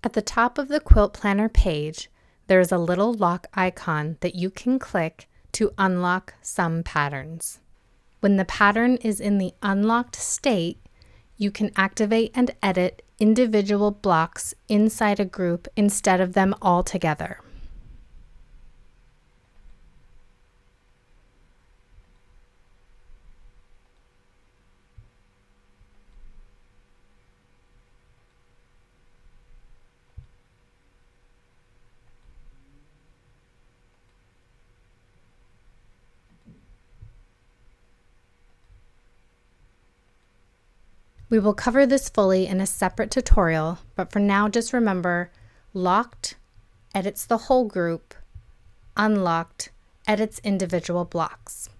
At the top of the Quilt Planner page, there is a little lock icon that you can click to unlock some patterns. When the pattern is in the unlocked state, you can activate and edit individual blocks inside a group instead of them all together. We will cover this fully in a separate tutorial, but for now just remember, locked edits the whole group, unlocked edits individual blocks.